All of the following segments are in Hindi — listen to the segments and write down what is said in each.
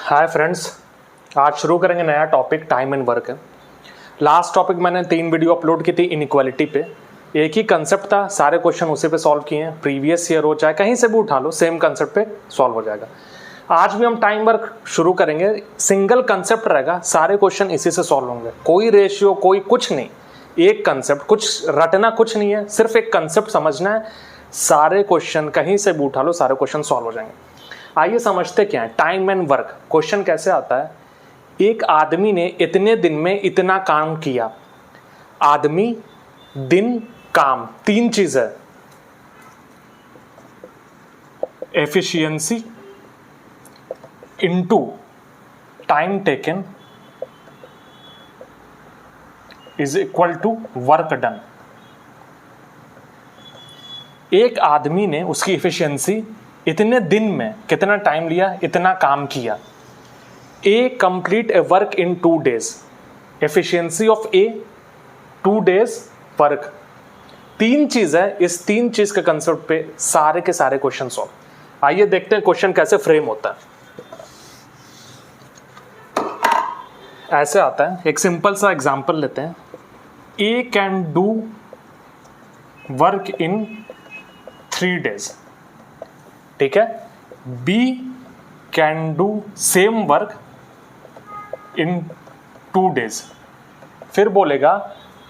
हाय फ्रेंड्स, आज शुरू करेंगे नया टॉपिक टाइम एंड वर्क है। लास्ट टॉपिक मैंने 3 वीडियो अपलोड की थी इनइक्वालिटी पे। एक ही कंसेप्ट था, सारे क्वेश्चन उसी पे सॉल्व किए हैं। प्रीवियस ईयर हो चाहे कहीं से भी उठा लो, सेम कंसेप्ट पे सॉल्व हो जाएगा। आज भी हम टाइम वर्क शुरू करेंगे, सिंगल कंसेप्ट रहेगा, सारे क्वेश्चन इसी से सॉल्व होंगे। कोई रेशियो, कोई कुछ नहीं, एक कंसेप्ट, कुछ रटना कुछ नहीं है, सिर्फ एक कंसेप्ट समझना है। सारे क्वेश्चन कहीं से भी उठा लो, सारे क्वेश्चन सॉल्व हो जाएंगे। आइए समझते क्या है टाइम एंड वर्क। क्वेश्चन कैसे आता है, एक आदमी ने इतने दिन में इतना काम किया। आदमी, दिन, काम, 3 चीज है। Efficiency into time taken is equal to work done. एक आदमी ने, उसकी एफिशिएंसी इतने दिन में कितना टाइम लिया, इतना काम किया। A complete a work in 2 days। Efficiency of A 2 days work. 3 चीज है, इस 3 चीज के कंसेप्ट पे सारे के सारे क्वेश्चन सॉल्व। आइए देखते हैं क्वेश्चन कैसे फ्रेम होता है। ऐसे आता है, एक सिंपल सा एग्जांपल लेते हैं। A can do work in 3 days, ठीक है। B can do same work in 2 days। फिर बोलेगा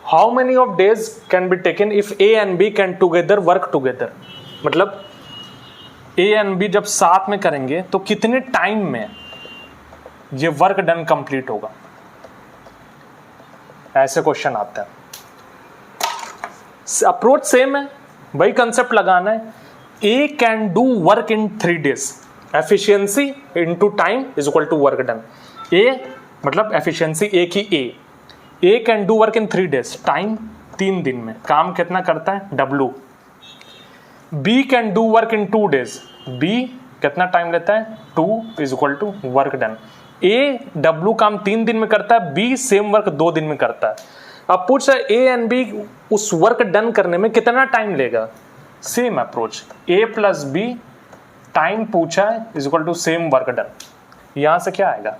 how many of days can be taken if A and B can together work together. मतलब ए एंड बी जब साथ में करेंगे तो कितने टाइम में ये वर्क डन कंप्लीट होगा। ऐसे क्वेश्चन आता है। अप्रोच सेम है, वही कंसेप्ट लगाना है। A can do work in 3 days। Efficiency into time is equal to work done. A मतलब एफिशिएंसी ए की A can do work in 3 days, time 3 दिन में, काम कितना करता है W। B can do work in 2 days, B कितना टाइम लेता है 2 is equal to work done. A W काम 3 दिन में करता है, बी सेम वर्क 2 दिन में करता है। अब पूछ रहा है ए एंड बी उस वर्क डन करने में कितना टाइम लेगा। Same approach, A plus B time पूछा है is equal to same work done. यहां से क्या आएगा,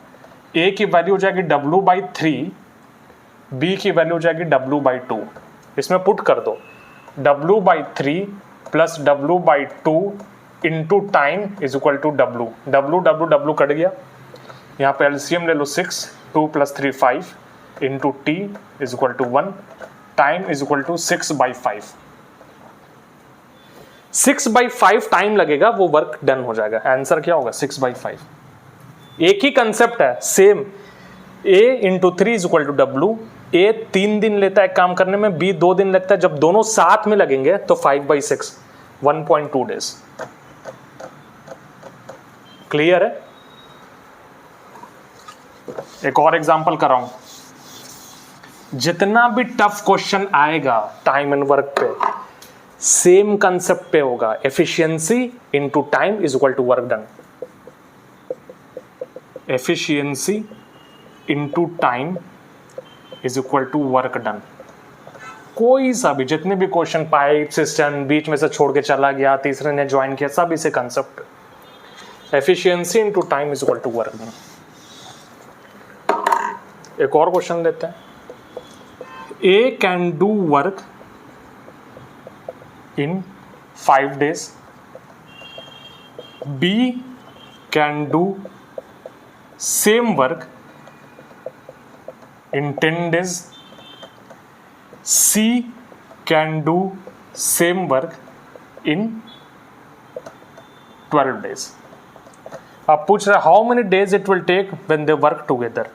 ए की वैल्यू हो जाएगी W/3, बी की वैल्यू हो जाएगी W/2। इसमें पुट कर दो W/3 plus W/2 into time is equal to W। W cut गया, यहाँ पे एलसीएम ले लो 6, 2 + 3 5 into T is equal to 1, time is equal to 6/5। 6/5 time लगेगा, वो वर्क डन हो जाएगा। आंसर क्या होगा 6/5। एक ही कंसेप्ट है, same. A into 3 is equal to W। A 3 दिन लेता है काम करने में, बी 2 दिन लगता है। जब दोनों साथ में लगेंगे तो 5/6, 1.2 days। क्लियर है। एक और एग्जांपल कराऊं। जितना भी टफ क्वेश्चन आएगा टाइम एंड वर्क पे, सेम कंसेप्ट पे होगा। Efficiency into time is equal to work done. Efficiency into time is equal to work done. कोई सा भी, जितने भी क्वेश्चन, पाइप सिस्टम बीच में से छोड़ के चला गया, तीसरे ने ज्वाइन किया, सब इसे concept. Efficiency into time is equal to work done. एक और क्वेश्चन लेते हैं। A can do work in 5 days, B can do same work in 10 days, C can do same work in 12 days। अब पूछ रहा है how many days it will take when they work together.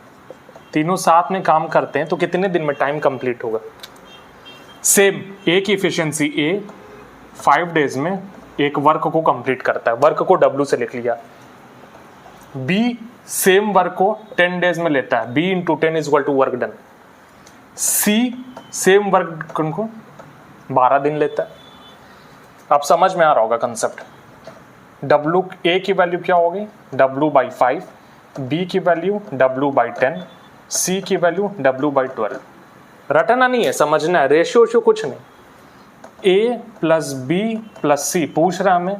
तीनों साथ में काम करते हैं तो कितने दिन में टाइम कंप्लीट होगा। सेम, ए की एफिशिएंसी ए 5 days में एक वर्क को कंप्लीट करता है, वर्क को W से लिख लिया। बी सेम वर्क को 10 days में लेता है, B into 10 is equal to work done. C same work को 12 दिन लेता है। अब समझ में आ रहा होगा कंसेप्ट। W ए की वैल्यू क्या होगी W/5, B की वैल्यू W/10, C की वैल्यू W/12। रटना नहीं है, समझना है, रेशियो कुछ नहीं। ए प्लस बी प्लस सी पूछ रहा हमें,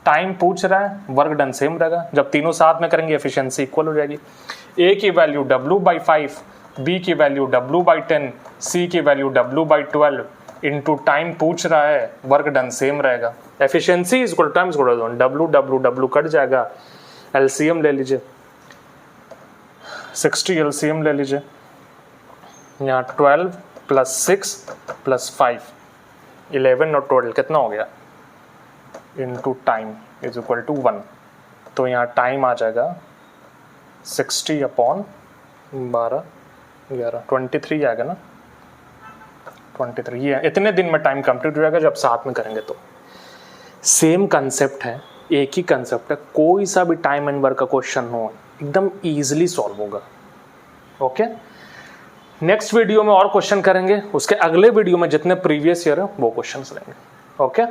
टाइम पूछ रहा है, वर्क डन सेम रहेगा। जब तीनों साथ में करेंगे एफिशिएंसी इक्वल हो जाएगी। ए की वैल्यू W/5, बी की वैल्यू W/10, सी की वैल्यू W/12 इनटू टाइम पूछ रहा है, वर्क डन सेम रहेगा। Efficiency is equal time W cut जाएगा, एलसीएम ले लीजिए 60, एलसीएम ले लीजिए यहाँ 12 + 6 + 5 11 और 12 कितना हो गया into time is equal to 1। तो यहाँ टाइम आ जाएगा 60/12 11 23 आएगा ना, 23 ये इतने दिन में टाइम कंप्लीट हो जाएगा जब साथ में करेंगे। तो सेम कंसेप्ट है, एक ही कंसेप्ट है, कोई सा भी टाइम एंड वर्क का क्वेश्चन हो एकदम इजीली सॉल्व होगा। ओके, नेक्स्ट वीडियो में और क्वेश्चन करेंगे, उसके अगले वीडियो में जितने प्रीवियस ईयर है वो क्वेश्चंस रहेंगे। ओके।